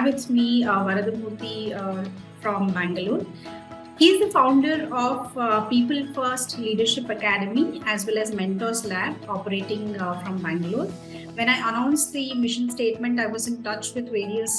with me Varadamurthy from Bangalore. He's the founder of People First Leadership Academy as well as Mentors Lab operating from Bangalore. When I announced the mission statement, I was in touch with various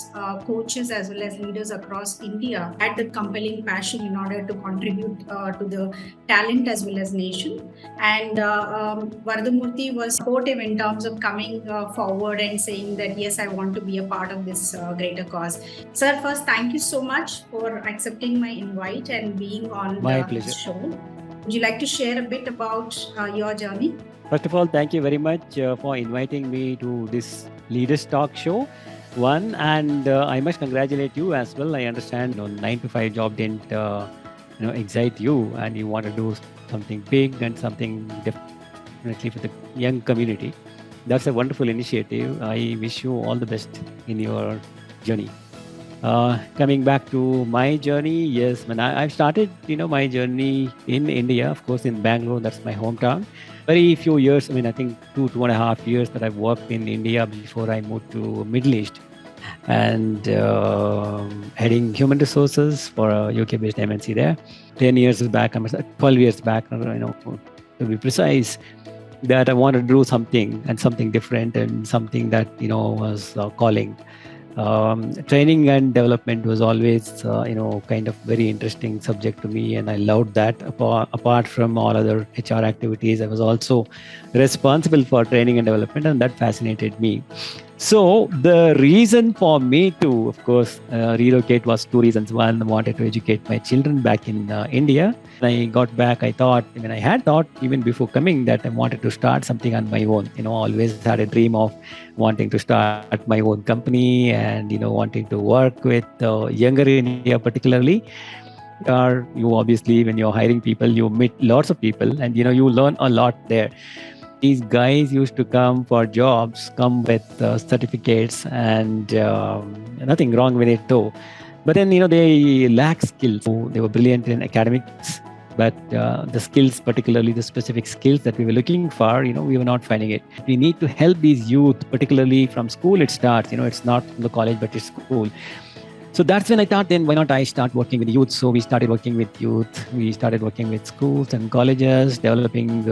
coaches as well as leaders across India. Had the compelling passion in order to contribute to the talent as well as nation. And Varadamurthy was supportive in terms of coming forward and saying that, yes, I want to be a part of this greater cause. Sir, first, thank you so much for accepting my invite and being on the show. Would you like to share a bit about your journey? First of all, thank you very much for inviting me to this Leaders Talk show. And I must congratulate you as well. I understand 9 to 5 job didn't excite you, and you want to do something big and something definitely for the young community. That's a wonderful initiative. I wish you all the best in your journey. Coming back to my journey, yes, when I've started, my journey in India, of course, in Bangalore, that's my hometown. Very few years, I think 2.5 years that I've worked in India before I moved to Middle East and heading human resources for a UK-based MNC there. 10 years back, 12 years back, to be precise, that I wanted to do something different and something that, was calling. Training and development was always, kind of very interesting subject to me, and I loved that. Apart from all other HR activities, I was also responsible for training and development, and that fascinated me. So the reason for me to, of course, relocate was 2 reasons. One, I wanted to educate my children back in India. When I got back, I had thought even before coming that I wanted to start something on my own. Always had a dream of wanting to start my own company and, wanting to work with younger India particularly. You obviously, when you're hiring people, you meet lots of people and, you learn a lot there. These guys used to come for jobs, come with certificates and nothing wrong with it though. But then, they lack skills. They were brilliant in academics, but the skills, particularly the specific skills that we were looking for, we were not finding it. We need to help these youth, particularly from school it starts. It's not from the college, but it's school. So that's when I thought, then why not I start working with youth? So we started working with youth. We started working with schools and colleges, developing,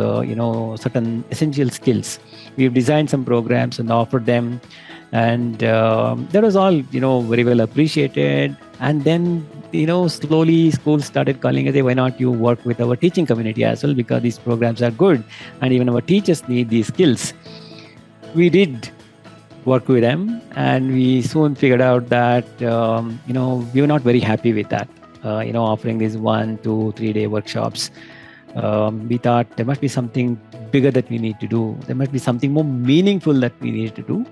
certain essential skills. We've designed some programs and offered them. And that was all, very well appreciated. And then, slowly schools started calling us, why not you work with our teaching community as well? Because these programs are good. And even our teachers need these skills. We did work with them, and we soon figured out that we were not very happy with that. Offering these 1, 2, 3 day workshops. We thought there must be something bigger that we need to do. There must be something more meaningful that we need to do.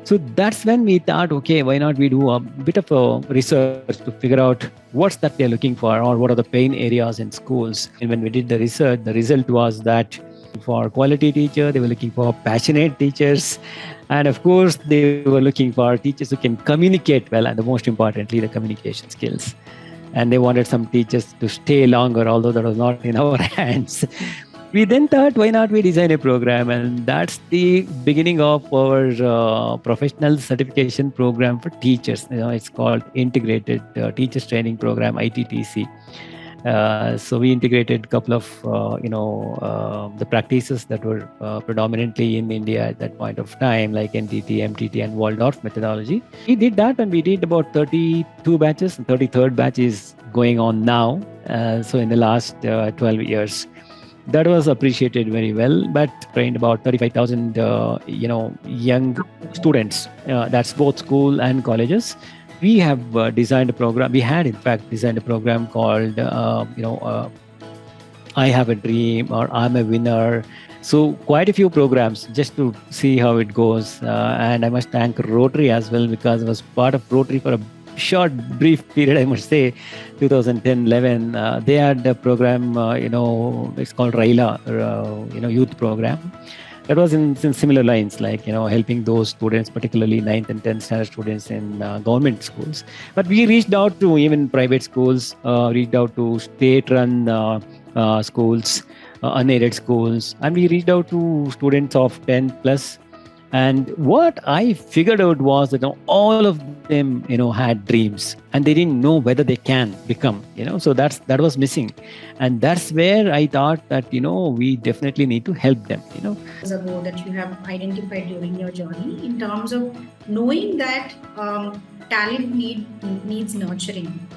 So that's when we thought, okay, why not we do a bit of a research to figure out what's that they're looking for, or what are the pain areas in schools. And when we did the research, the result was that for quality teacher, they were looking for passionate teachers. And of course, they were looking for teachers who can communicate well, and the most importantly, the communication skills. And they wanted some teachers to stay longer, although that was not in our hands. We then thought, why not we design a program? And that's the beginning of our professional certification program for teachers. It's called Integrated Teachers Training Program, ITTC. So we integrated a couple of, the practices that were predominantly in India at that point of time, like NTT, MTT, and Waldorf methodology. We did that, and we did about 32 batches. The 33rd batch is going on now. So in the last 12 years. That was appreciated very well, but trained about 35,000, young students. That's both school and colleges. We have designed a program. We had, in fact, designed a program called, I Have a Dream, or I'm a Winner. So quite a few programs just to see how it goes. And I must thank Rotary as well, because I was part of Rotary for a short, brief period, I must say, 2010-11. They had a program, it's called Raila, youth program. That was in similar lines, like, helping those students, particularly 9th and 10th standard students in government schools. But we reached out to even private schools, reached out to state-run schools, unaided schools, and we reached out to students of 10 plus And what I figured out was that all of them, had dreams, and they didn't know whether they can become, so that was missing. And that's where I thought that, we definitely need to help them, ago that you have identified during your journey in terms of knowing that talent needs nurturing.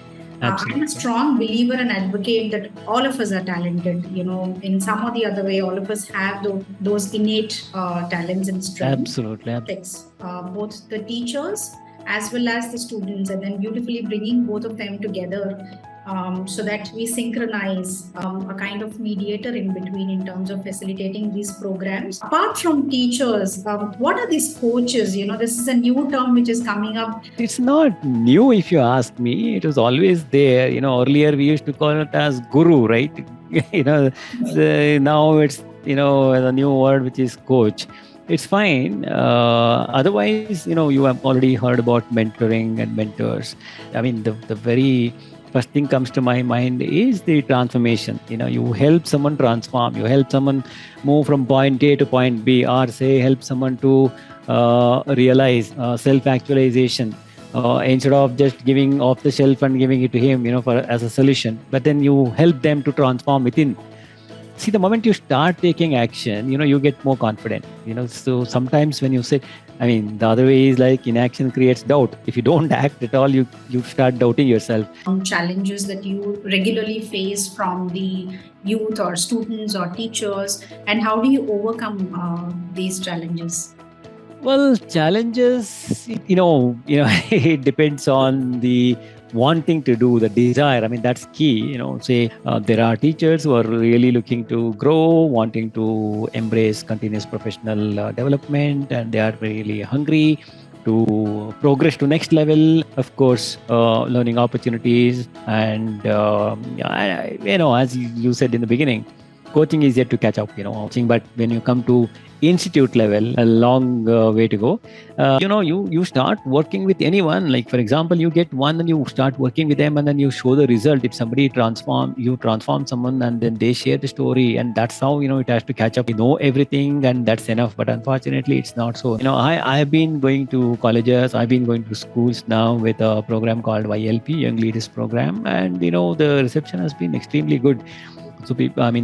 I'm a strong believer and advocate that all of us are talented. In some or the other way, all of us have those innate talents and strengths. Absolutely. Both the teachers as well as the students, and then beautifully bringing both of them together so that we synchronize a kind of mediator in between in terms of facilitating these programs. Apart from teachers, what are these coaches? This is a new term which is coming up. It's not new if you ask me. It was always there. Earlier we used to call it as guru, right? Now it's, a new word which is coach. It's fine. Otherwise, you have already heard about mentoring and mentors. I mean, the very first thing comes to my mind is the transformation. You help someone transform, you help someone move from point A to point B, or say help someone to realize self-actualization instead of just giving off the shelf and giving it to him, as a solution. But then you help them to transform within. See, the moment you start taking action, you get more confident. So sometimes when you say, the other way is like inaction creates doubt. If you don't act at all, you start doubting yourself. Challenges that you regularly face from the youth or students or teachers, and how do you overcome these challenges? Well, challenges, it depends on the wanting to do, the desire. That's key. Say there are teachers who are really looking to grow, wanting to embrace continuous professional development, and they are really hungry to progress to next level. Of course, learning opportunities, and as you said in the beginning, coaching is yet to catch up. But when you come to institute level, a long way to go. You start working with anyone. Like, for example, you get one and you start working with them, and then you show the result. If somebody you transform someone, and then they share the story, and that's how it has to catch up. You know everything, and that's enough. But unfortunately, it's not so. I have been going to colleges, I've been going to schools now with a program called YLP, Young Leaders Program, and the reception has been extremely good. So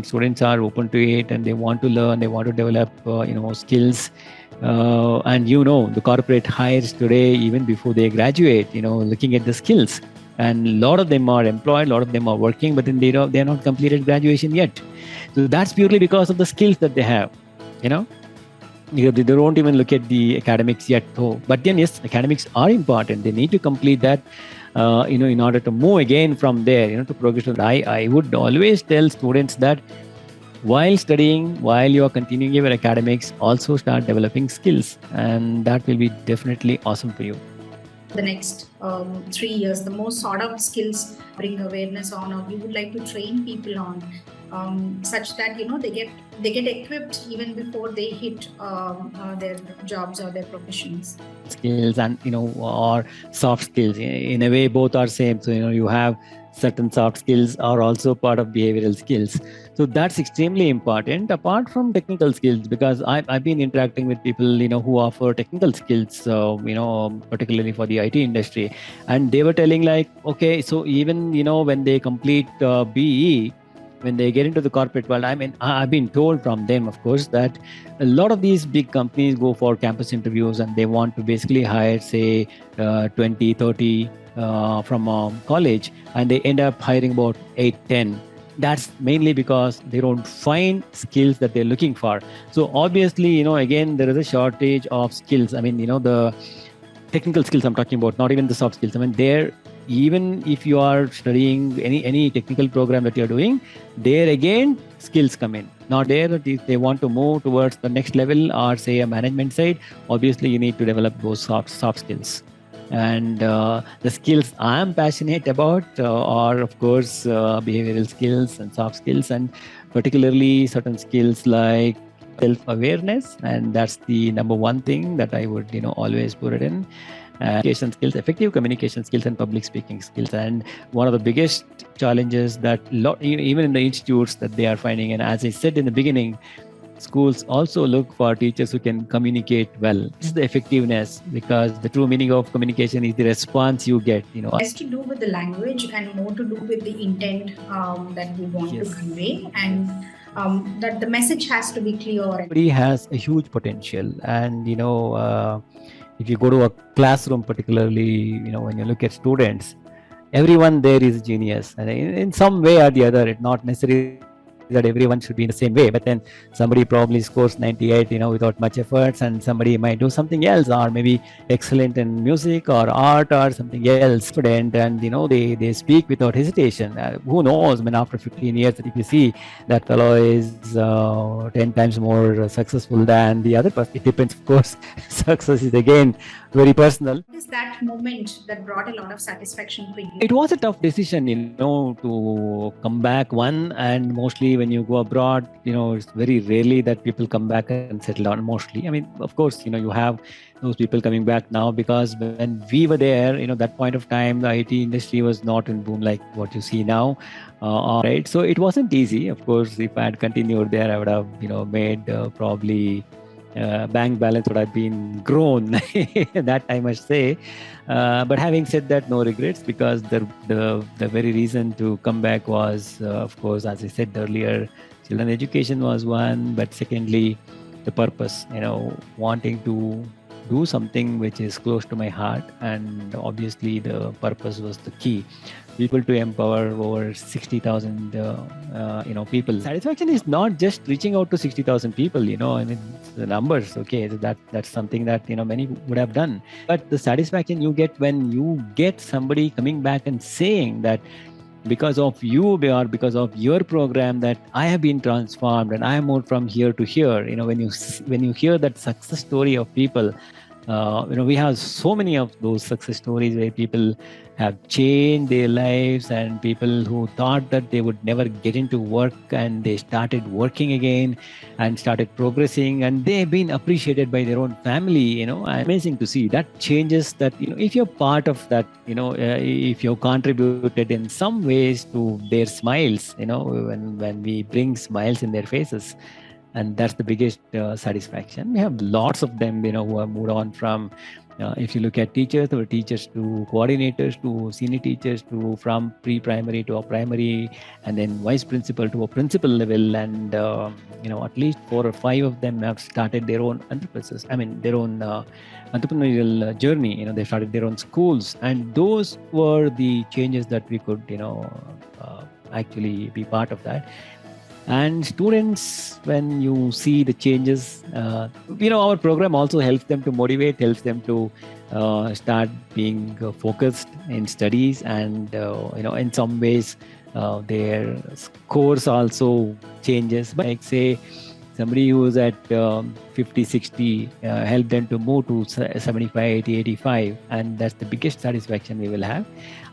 students are open to it, and they want to learn, they want to develop, skills. And the corporate hires today, even before they graduate, looking at the skills. And a lot of them are employed, a lot of them are working, but then they're not completed graduation yet. So that's purely because of the skills that they have, They don't even look at the academics yet, though. But then, yes, academics are important. They need to complete that. In order to move again from there, to progress. I would always tell students that while studying, while you are continuing your academics, also start developing skills, and that will be definitely awesome for you. The next 3 years, the most sort of skills bring awareness on, or you would like to train people on, such that they get equipped even before they hit their jobs or their professions. Skills and or soft skills, in a way both are same. So you have certain soft skills are also part of behavioral skills. So that's extremely important, apart from technical skills, because I've been interacting with people who offer technical skills, particularly for the IT industry, and they were telling like, okay, so even when they complete BE, when they get into the corporate world, I've been told from them, of course, that a lot of these big companies go for campus interviews, and they want to basically hire, say, 20, 30 from college, and they end up hiring about 8, 10. That's mainly because they don't find skills that they're looking for. So obviously, again, there is a shortage of skills. The technical skills I'm talking about, not even the soft skills. Even if you are studying any technical program that you're doing, there again skills come in. Not there that if they want to move towards the next level, or say a management side, obviously you need to develop those soft skills. And the skills I'm passionate about are, of course, behavioral skills and soft skills, and particularly certain skills like self-awareness. And that's the number one thing that I would always put it in. Communication skills, effective communication skills, and public speaking skills. And one of the biggest challenges that even in the institutes that they are finding, and as I said in the beginning, schools also look for teachers who can communicate well. This is the effectiveness, because the true meaning of communication is the response you get. Less to do with the language and more to do with the intent that we want to convey, and that the message has to be clear. Everybody has a huge potential, and if you go to a classroom, particularly when you look at students, everyone there is genius, and in some way or the other, it's not necessary that everyone should be in the same way, but then somebody probably scores 98 without much efforts, and somebody might do something else, or maybe excellent in music or art or something else, and they speak without hesitation. Who knows, I mean, after 15 years, if you see that fellow is 10 times more successful than the other person. It depends, of course. Success is again very personal. What is that moment that brought a lot of satisfaction for you? It was a tough decision, to come back, one, and mostly when you go abroad, it's very rarely that people come back and settle down, mostly. I mean, of course, you have those people coming back now, because when we were there, that point of time, the IT industry was not in boom like what you see now. Right. So it wasn't easy. Of course, if I had continued there, I would have, made probably bank balance would have been grown. That I must say. But having said that, no regrets, because the very reason to come back was, of course, as I said earlier, children education was one, but secondly, the purpose, wanting to do something which is close to my heart, and obviously the purpose was the key. People to empower over 60,000 people. Satisfaction is not just reaching out to 60,000 people. I mean, the numbers, okay, that's something that many would have done, but the satisfaction you get when you get somebody coming back and saying that because of you or because of your program that I have been transformed and I have moved from here to here. When you hear that success story of people, we have so many of those success stories where people have changed their lives, and people who thought that they would never get into work, and they started working again and started progressing, and they've been appreciated by their own family. Amazing to see that changes. That if you're part of that, if you contributed in some ways to their smiles, when we bring smiles in their faces, and that's the biggest satisfaction. We have lots of them, who have moved on from, if you look at teachers, or teachers to coordinators to senior teachers, to from pre-primary to a primary, and then vice principal to a principal level, and at least 4 or 5 of them have started their own enterprises. I mean, their own entrepreneurial journey. They started their own schools, and those were the changes that we could, actually be part of that. And students, when you see the changes, our program also helps them to motivate, helps them to start being focused in studies, and in some ways their scores also changes. But like say somebody who's at 50, 60, help them to move to 75, 80, 85, and that's the biggest satisfaction we will have.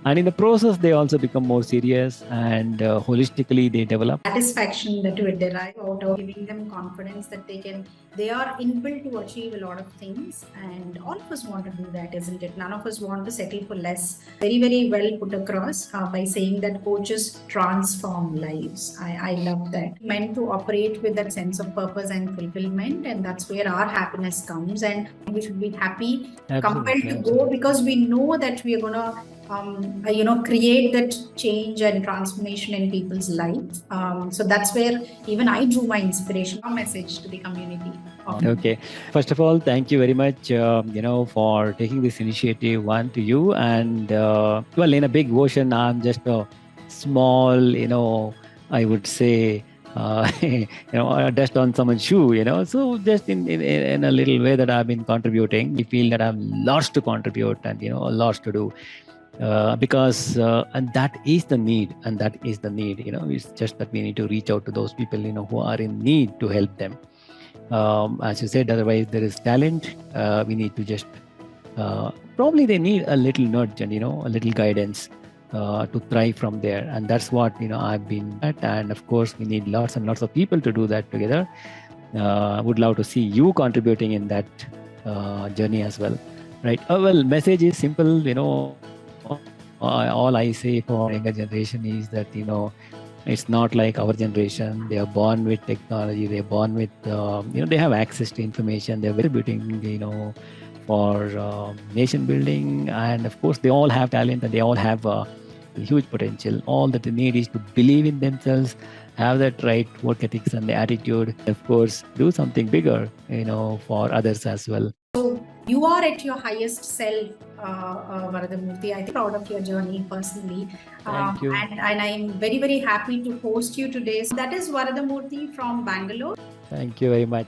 And in the process, they also become more serious, and holistically they develop. Satisfaction that we derive out of giving them confidence that they are inbuilt to achieve a lot of things, and all of us want to do that, isn't it? None of us want to settle for less. Very, very well put across by saying that coaches transform lives. I love that. Meant to operate with that sense of purpose and fulfillment, and that's where our happiness comes, and we should be happy, compelled to go, because we know that we are going to create that change and transformation in people's lives. So that's where even I drew my inspiration, our message to the community. Okay. First of all, thank you very much, for taking this initiative, one, to you. And, well, in a big ocean, I'm just a small, I would say, dust on someone's shoe, so just in a little way that I've been contributing, we feel that I have lots to contribute, and, lots to do. Because and that is the need, it's just that we need to reach out to those people who are in need, to help them. As you said, otherwise there is talent, we need to just probably they need a little nudge and a little guidance to thrive from there, and that's what I've been at. And of course we need lots and lots of people to do that together. Would love to see you contributing in that journey as well, right? Well, message is simple. All I say for younger generation is that It's not like our generation. They are born with technology. They are born with, they have access to information. They're contributing, for nation building. And of course, they all have talent and they all have huge potential. All that they need is to believe in themselves, have that right work ethics and the attitude. Of course, do something bigger, for others as well. So you are at your highest self, Varadamurthy. I think proud of your journey personally. Thank you. And I'm very, very happy to host you today. So that is Varadamurthy from Bangalore. Thank you very much.